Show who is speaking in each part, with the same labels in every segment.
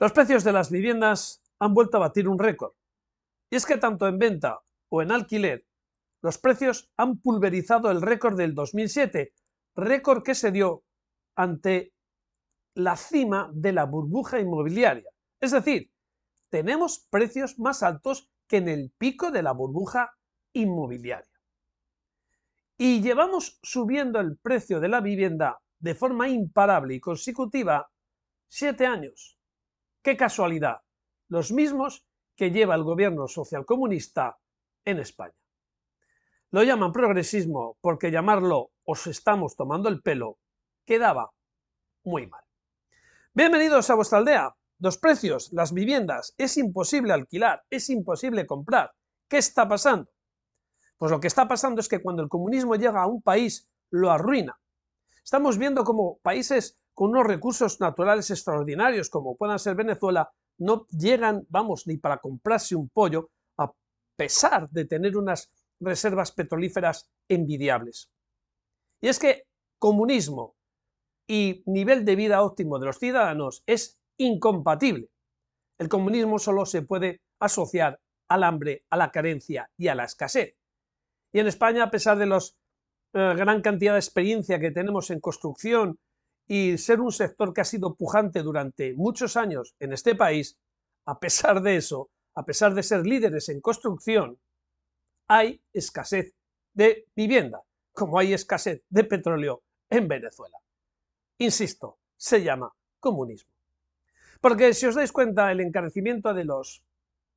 Speaker 1: Los precios de las viviendas han vuelto a batir un récord. Y es que tanto en venta o en alquiler, los precios han pulverizado el récord del 2007, récord que se dio ante la cima de la burbuja inmobiliaria. Es decir, tenemos precios más altos que en el pico de la burbuja inmobiliaria. Y llevamos subiendo el precio de la vivienda de forma imparable y consecutiva 7 años. ¡Qué casualidad! Los mismos que lleva el gobierno socialcomunista en España. Lo llaman progresismo porque llamarlo os estamos tomando el pelo quedaba muy mal. Bienvenidos a vuestra aldea. Los precios, las viviendas, es imposible alquilar, es imposible comprar. ¿Qué está pasando? Pues lo que está pasando es que cuando el comunismo llega a un país, lo arruina. Estamos viendo cómo países con unos recursos naturales extraordinarios, como puedan ser Venezuela, no llegan, vamos, ni para comprarse un pollo, a pesar de tener unas reservas petrolíferas envidiables. Y es que comunismo y nivel de vida óptimo de los ciudadanos es incompatible. El comunismo solo se puede asociar al hambre, a la carencia y a la escasez. Y en España, a pesar de la gran cantidad de experiencia que tenemos en construcción y ser un sector que ha sido pujante durante muchos años en este país, a pesar de eso, a pesar de ser líderes en construcción, hay escasez de vivienda, como hay escasez de petróleo en Venezuela. Insisto, se llama comunismo. Porque si os dais cuenta, el encarecimiento de los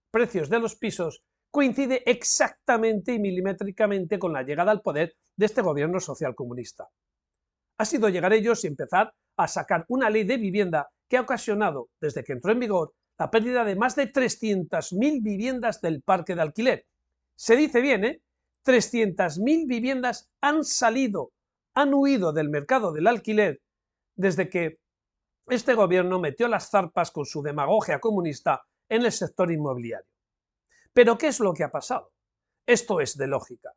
Speaker 1: precios de los pisos coincide exactamente y milimétricamente con la llegada al poder de este gobierno socialcomunista. Ha sido llegar ellos y empezar a sacar una ley de vivienda que ha ocasionado, desde que entró en vigor, la pérdida de más de 300.000 viviendas del parque de alquiler. Se dice bien, ¿eh? 300.000 viviendas han huido del mercado del alquiler desde que este gobierno metió las zarpas con su demagogia comunista en el sector inmobiliario. Pero ¿qué es lo que ha pasado? Esto es de lógica.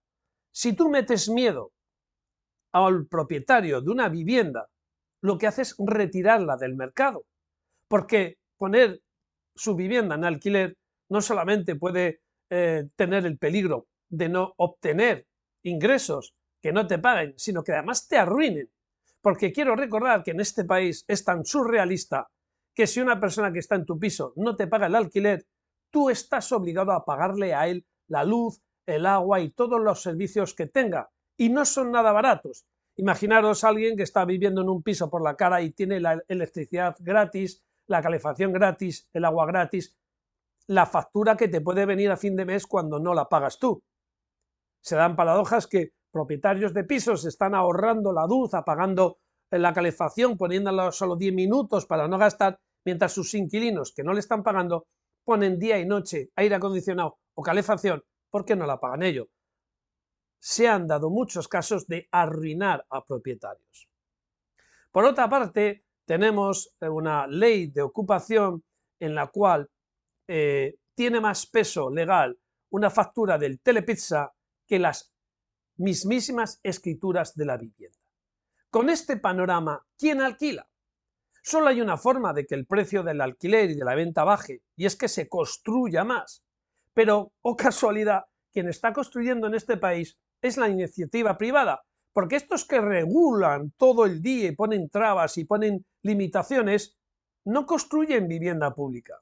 Speaker 1: Si tú metes miedo al propietario de una vivienda, lo que hace es retirarla del mercado, porque poner su vivienda en alquiler no solamente puede tener el peligro de no obtener ingresos que no te paguen, sino que además te arruinen, porque quiero recordar que en este país es tan surrealista que si una persona que está en tu piso no te paga el alquiler, tú estás obligado a pagarle a él la luz, el agua y todos los servicios que tenga, y no son nada baratos. Imaginaros a alguien que está viviendo en un piso por la cara y tiene la electricidad gratis, la calefacción gratis, el agua gratis, la factura que te puede venir a fin de mes cuando no la pagas tú. Se dan paradojas que propietarios de pisos están ahorrando la luz, apagando la calefacción, poniéndola solo 10 minutos para no gastar, mientras sus inquilinos que no le están pagando ponen día y noche aire acondicionado o calefacción porque no la pagan ellos. Se han dado muchos casos de arruinar a propietarios. Por otra parte, tenemos una ley de ocupación en la cual tiene más peso legal una factura del Telepizza que las mismísimas escrituras de la vivienda. Con este panorama, ¿quién alquila? Solo hay una forma de que el precio del alquiler y de la venta baje, y es que se construya más. Pero, oh casualidad, quien está construyendo en este país es la iniciativa privada, porque estos que regulan todo el día y ponen trabas y ponen limitaciones, no construyen vivienda pública.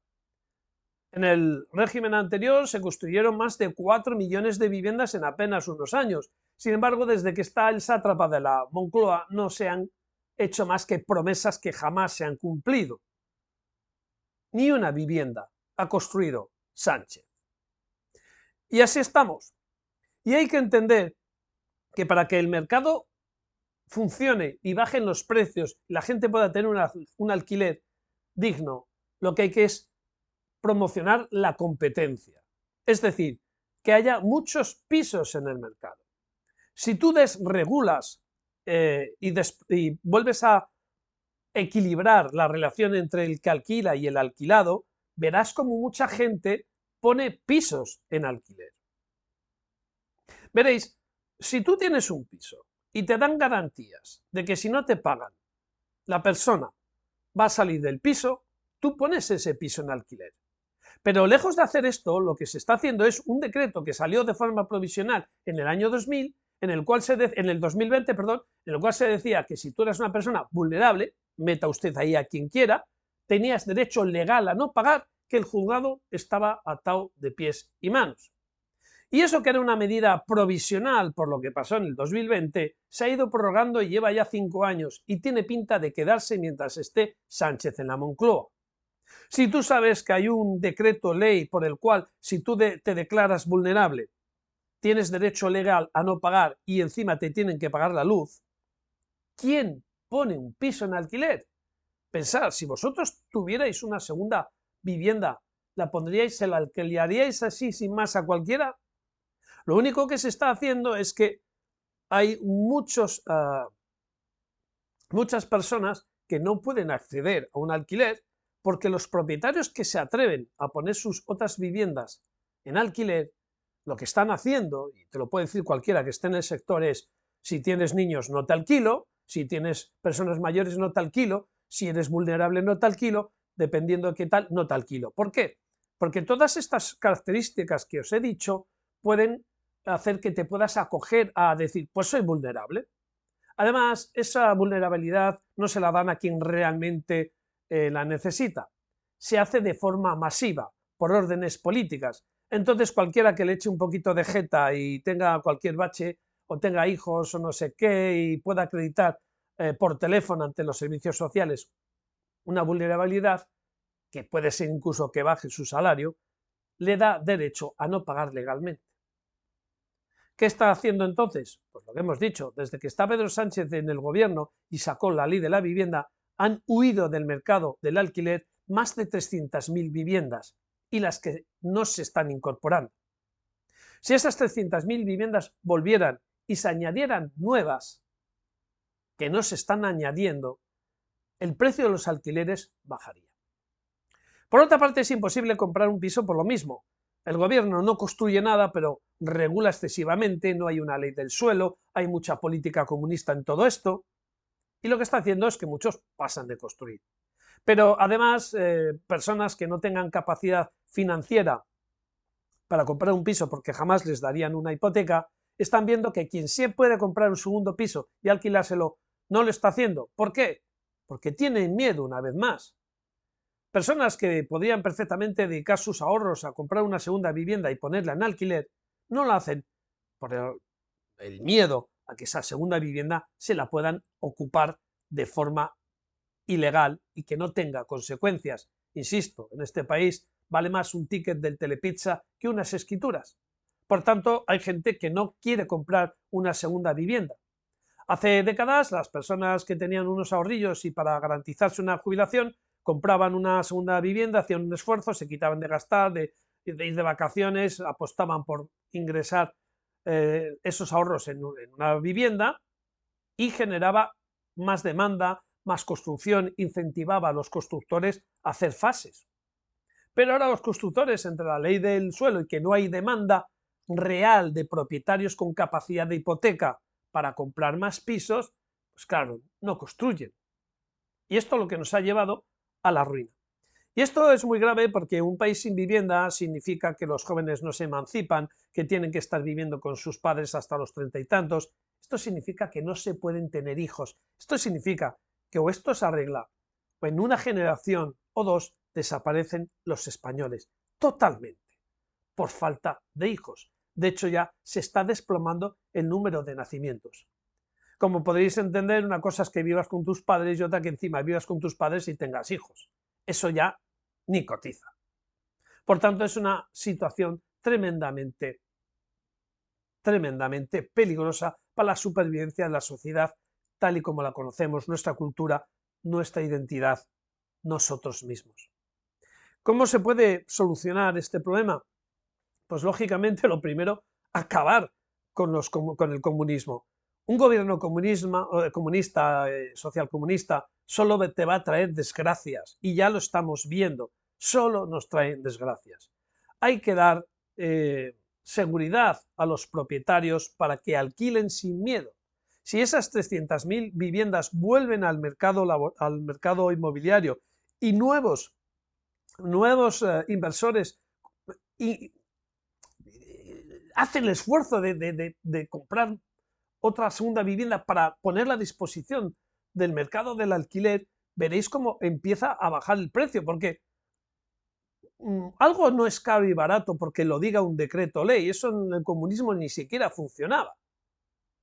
Speaker 1: En el régimen anterior se construyeron más de 4 millones de viviendas en apenas unos años. Sin embargo, desde que está el sátrapa de la Moncloa no se han hecho más que promesas que jamás se han cumplido. Ni una vivienda ha construido Sánchez. Y así estamos. Y hay que entender que para que el mercado funcione y bajen los precios, la gente pueda tener un alquiler digno, lo que hay que es promocionar la competencia. Es decir, que haya muchos pisos en el mercado. Si tú desregulas y vuelves a equilibrar la relación entre el que alquila y el alquilado, verás como mucha gente pone pisos en alquiler. Veréis, si tú tienes un piso y te dan garantías de que si no te pagan, la persona va a salir del piso, tú pones ese piso en alquiler. Pero lejos de hacer esto, lo que se está haciendo es un decreto que salió de forma provisional en el año 2000, en el 2020, perdón, en el cual se decía que si tú eras una persona vulnerable, meta usted ahí a quien quiera, tenías derecho legal a no pagar, que el juzgado estaba atado de pies y manos. Y eso, que era una medida provisional por lo que pasó en el 2020, se ha ido prorrogando y lleva ya 5 años y tiene pinta de quedarse mientras esté Sánchez en la Moncloa. Si tú sabes que hay un decreto ley por el cual, si tú te declaras vulnerable, tienes derecho legal a no pagar y encima te tienen que pagar la luz, ¿quién pone un piso en alquiler? Pensad, si vosotros tuvierais una segunda vivienda, ¿la pondríais, se la alquilaríais así sin más a cualquiera? Lo único que se está haciendo es que hay muchas personas que no pueden acceder a un alquiler porque los propietarios que se atreven a poner sus otras viviendas en alquiler, lo que están haciendo, y te lo puede decir cualquiera que esté en el sector, es: si tienes niños no te alquilo, si tienes personas mayores no te alquilo, si eres vulnerable no te alquilo, dependiendo de qué tal, no te alquilo. ¿Por qué? Porque todas estas características que os he dicho pueden hacer que te puedas acoger a decir, pues soy vulnerable. Además, esa vulnerabilidad no se la dan a quien realmente la necesita. Se hace de forma masiva, por órdenes políticas. Entonces, cualquiera que le eche un poquito de jeta y tenga cualquier bache, o tenga hijos o no sé qué, y pueda acreditar por teléfono ante los servicios sociales una vulnerabilidad, que puede ser incluso que baje su salario, le da derecho a no pagar legalmente. ¿Qué está haciendo entonces? Pues lo que hemos dicho, desde que está Pedro Sánchez en el gobierno y sacó la ley de la vivienda, han huido del mercado del alquiler más de 300.000 viviendas, y las que no se están incorporando. Si esas 300.000 viviendas volvieran y se añadieran nuevas que no se están añadiendo, el precio de los alquileres bajaría. Por otra parte, es imposible comprar un piso por lo mismo. El gobierno no construye nada, pero regula excesivamente, no hay una ley del suelo, hay mucha política comunista en todo esto, y lo que está haciendo es que muchos pasan de construir. Pero además, personas que no tengan capacidad financiera para comprar un piso, porque jamás les darían una hipoteca, están viendo que quien sí puede comprar un segundo piso y alquilárselo no lo está haciendo. ¿Por qué? Porque tienen miedo, una vez más. Personas que podrían perfectamente dedicar sus ahorros a comprar una segunda vivienda y ponerla en alquiler, no lo hacen por el miedo a que esa segunda vivienda se la puedan ocupar de forma ilegal y que no tenga consecuencias. Insisto, en este país vale más un ticket del Telepizza que unas escrituras. Por tanto, hay gente que no quiere comprar una segunda vivienda. Hace décadas, las personas que tenían unos ahorrillos y para garantizarse una jubilación compraban una segunda vivienda, hacían un esfuerzo, se quitaban de gastar, de ir de vacaciones, apostaban por ingresar esos ahorros en una vivienda, y generaba más demanda, más construcción, incentivaba a los constructores a hacer fases. Pero ahora los constructores, entre la ley del suelo y que no hay demanda real de propietarios con capacidad de hipoteca para comprar más pisos, pues claro, no construyen. Y esto es lo que nos ha llevado a la ruina. Y esto es muy grave porque un país sin vivienda significa que los jóvenes no se emancipan, que tienen que estar viviendo con sus padres hasta los 30 y tantos. Esto significa que no se pueden tener hijos. Esto significa que o esto se arregla, o en una generación o dos desaparecen los españoles totalmente por falta de hijos. De hecho, ya se está desplomando el número de nacimientos. Como podréis entender, una cosa es que vivas con tus padres y otra que encima vivas con tus padres y tengas hijos. Eso ya ni cotiza. Por tanto, es una situación tremendamente peligrosa para la supervivencia de la sociedad tal y como la conocemos, nuestra cultura, nuestra identidad, nosotros mismos. ¿Cómo se puede solucionar este problema? Pues lógicamente, lo primero, acabar con el comunismo. Un gobierno comunista, socialcomunista, solo te va a traer desgracias, y ya lo estamos viendo, solo nos traen desgracias. Hay que dar seguridad a los propietarios para que alquilen sin miedo. Si esas 300.000 viviendas vuelven al mercado inmobiliario y nuevos nuevos inversores y hacen el esfuerzo de comprar otra segunda vivienda para ponerla a disposición del mercado del alquiler, veréis cómo empieza a bajar el precio, porque algo no es caro y barato porque lo diga un decreto ley, eso en el comunismo ni siquiera funcionaba,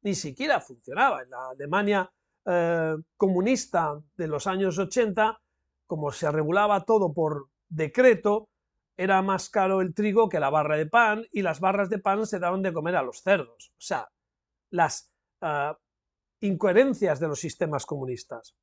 Speaker 1: ni siquiera funcionaba. En la Alemania comunista de los años 80, como se regulaba todo por decreto, era más caro el trigo que la barra de pan y las barras de pan se daban de comer a los cerdos. O sea, las incoherencias de los sistemas comunistas.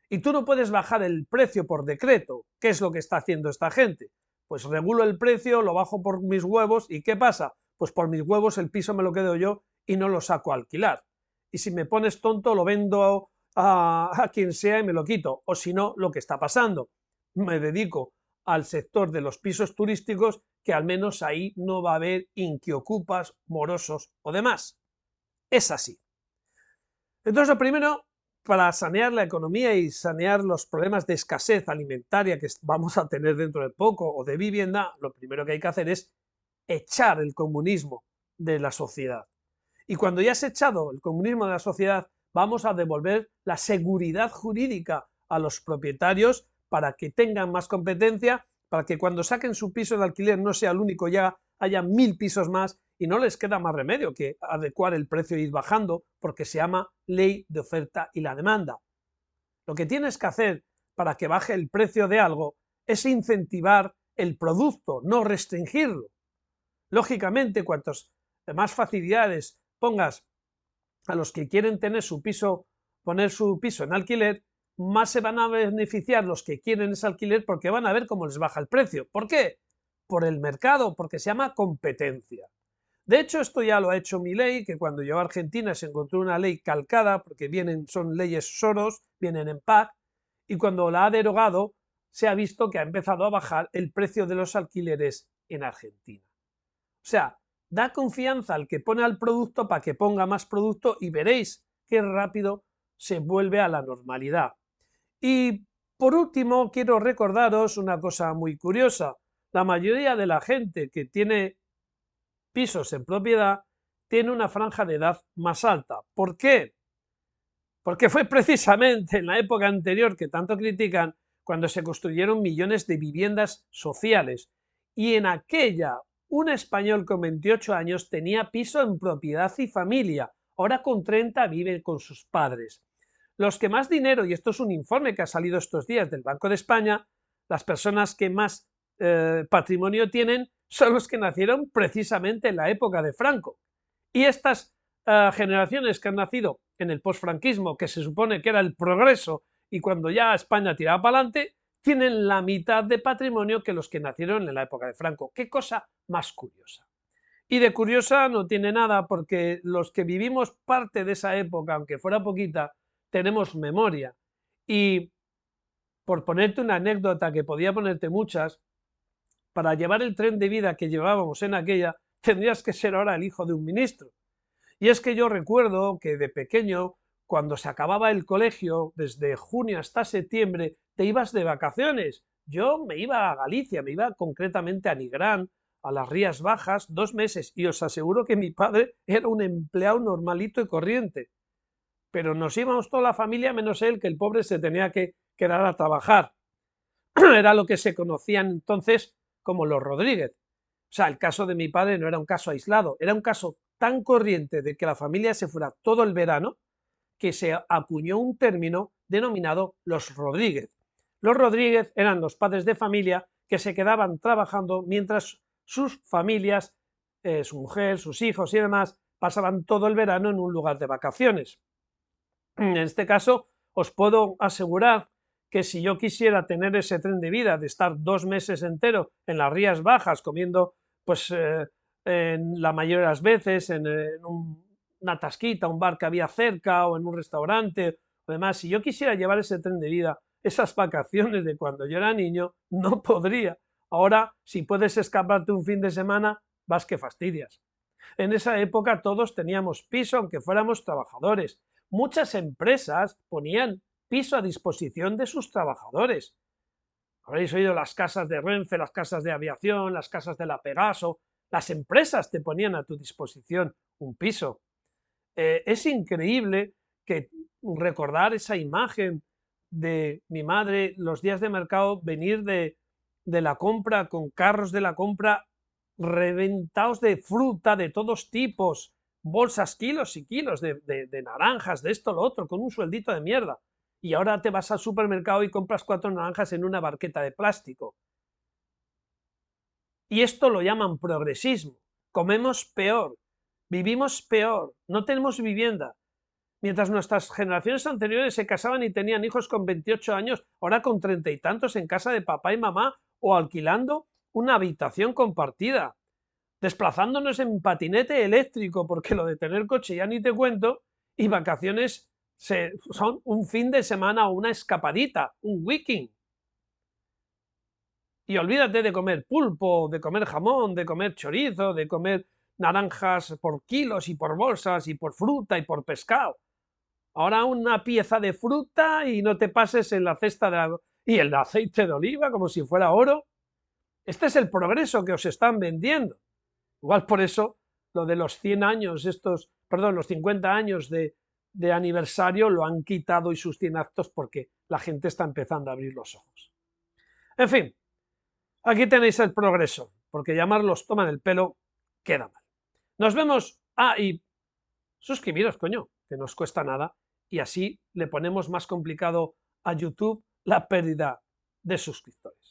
Speaker 1: Y tú no puedes bajar el precio por decreto. ¿Qué es lo que está haciendo esta gente? Pues regulo el precio, lo bajo por mis huevos y ¿qué pasa? Pues por mis huevos el piso me lo quedo yo y no lo saco a alquilar. Y si me pones tonto lo vendo a quien sea y me lo quito. O si no, lo que está pasando, me dedico al sector de los pisos turísticos, que al menos ahí no va a haber inquiocupas, morosos o demás. Es así. Entonces, lo primero, para sanear la economía y sanear los problemas de escasez alimentaria que vamos a tener dentro de poco o de vivienda, lo primero que hay que hacer es echar el comunismo de la sociedad. Y cuando ya has echado el comunismo de la sociedad, vamos a devolver la seguridad jurídica a los propietarios para que tengan más competencia, para que cuando saquen su piso de alquiler no sea el único, ya haya 1000 pisos más y no les queda más remedio que adecuar el precio e ir bajando, porque se llama ley de oferta y la demanda. Lo que tienes que hacer para que baje el precio de algo es incentivar el producto, no restringirlo. Lógicamente, cuantas más facilidades pongas a los que quieren tener su piso, poner su piso en alquiler, más se van a beneficiar los que quieren ese alquiler porque van a ver cómo les baja el precio. ¿Por qué? Por el mercado, porque se llama competencia. De hecho, esto ya lo ha hecho Milei, que cuando llegó a Argentina se encontró una ley calcada, porque son leyes Soros, vienen en pack, y cuando la ha derogado, se ha visto que ha empezado a bajar el precio de los alquileres en Argentina. O sea, da confianza al que pone al producto para que ponga más producto y veréis qué rápido se vuelve a la normalidad. Y por último, quiero recordaros una cosa muy curiosa. La mayoría de la gente que tiene pisos en propiedad tiene una franja de edad más alta. ¿Por qué? Porque fue precisamente en la época anterior que tanto critican cuando se construyeron millones de viviendas sociales. Y en aquella, un español con 28 años tenía piso en propiedad y familia. Ahora con 30 vive con sus padres. Los que más dinero, y esto es un informe que ha salido estos días del Banco de España, las personas que más patrimonio tienen son los que nacieron precisamente en la época de Franco. Y estas generaciones que han nacido en el posfranquismo, que se supone que era el progreso, y cuando ya España tiraba para adelante, tienen la mitad de patrimonio que los que nacieron en la época de Franco. Qué cosa más curiosa. Y de curiosa no tiene nada, porque los que vivimos parte de esa época, aunque fuera poquita, tenemos memoria. Y por ponerte una anécdota, que podía ponerte muchas, para llevar el tren de vida que llevábamos en aquella, tendrías que ser ahora el hijo de un ministro. Y es que yo recuerdo que de pequeño, cuando se acababa el colegio, desde junio hasta septiembre, te ibas de vacaciones. Yo me iba a Galicia, me iba concretamente a Nigrán, a las Rías Bajas, 2 meses, y os aseguro que mi padre era un empleado normalito y corriente. Pero nos íbamos toda la familia, menos él, que el pobre se tenía que quedar a trabajar. Era lo que se conocían entonces como los Rodríguez. O sea, el caso de mi padre no era un caso aislado, era un caso tan corriente de que la familia se fuera todo el verano que se acuñó un término denominado los Rodríguez. Los Rodríguez eran los padres de familia que se quedaban trabajando mientras sus familias, su mujer, sus hijos y demás, pasaban todo el verano en un lugar de vacaciones. En este caso, os puedo asegurar que si yo quisiera tener ese tren de vida de estar 2 meses entero en las Rías Bajas comiendo, pues en la mayoría de las veces en una tasquita, un bar que había cerca o en un restaurante o demás, si yo quisiera llevar ese tren de vida, esas vacaciones de cuando yo era niño, no podría. Ahora, si puedes escaparte un fin de semana, vas que fastidias. En esa época todos teníamos piso, aunque fuéramos trabajadores. Muchas empresas ponían piso a disposición de sus trabajadores. Habréis oído las casas de Renfe, las casas de aviación, las casas de la Pegaso, las empresas te ponían a tu disposición un piso. Es increíble que recordar esa imagen de mi madre los días de mercado, venir de la compra con carros de la compra reventados de fruta de todos tipos, bolsas, kilos y kilos de naranjas, de esto, lo otro, con un sueldito de mierda. Y ahora te vas al supermercado y compras 4 naranjas en una barqueta de plástico. Y esto lo llaman progresismo. Comemos peor, vivimos peor, no tenemos vivienda. Mientras nuestras generaciones anteriores se casaban y tenían hijos con 28 años, ahora con 30 y tantos en casa de papá y mamá o alquilando una habitación compartida, desplazándonos en patinete eléctrico, porque lo de tener coche ya ni te cuento, y vacaciones son un fin de semana o una escapadita, un weekend. Y olvídate de comer pulpo, de comer jamón, de comer chorizo, de comer naranjas por kilos y por bolsas y por fruta y por pescado. Ahora una pieza de fruta y no te pases en la cesta y el aceite de oliva como si fuera oro. Este es el progreso que os están vendiendo. Igual por eso lo de los 100 años, los 50 años de aniversario lo han quitado y sus 100 actos porque la gente está empezando a abrir los ojos. En fin, aquí tenéis el progreso, porque llamarlos toman el pelo queda mal. Nos vemos. Y suscribiros, coño, que no os cuesta nada, y así le ponemos más complicado a YouTube la pérdida de suscriptores.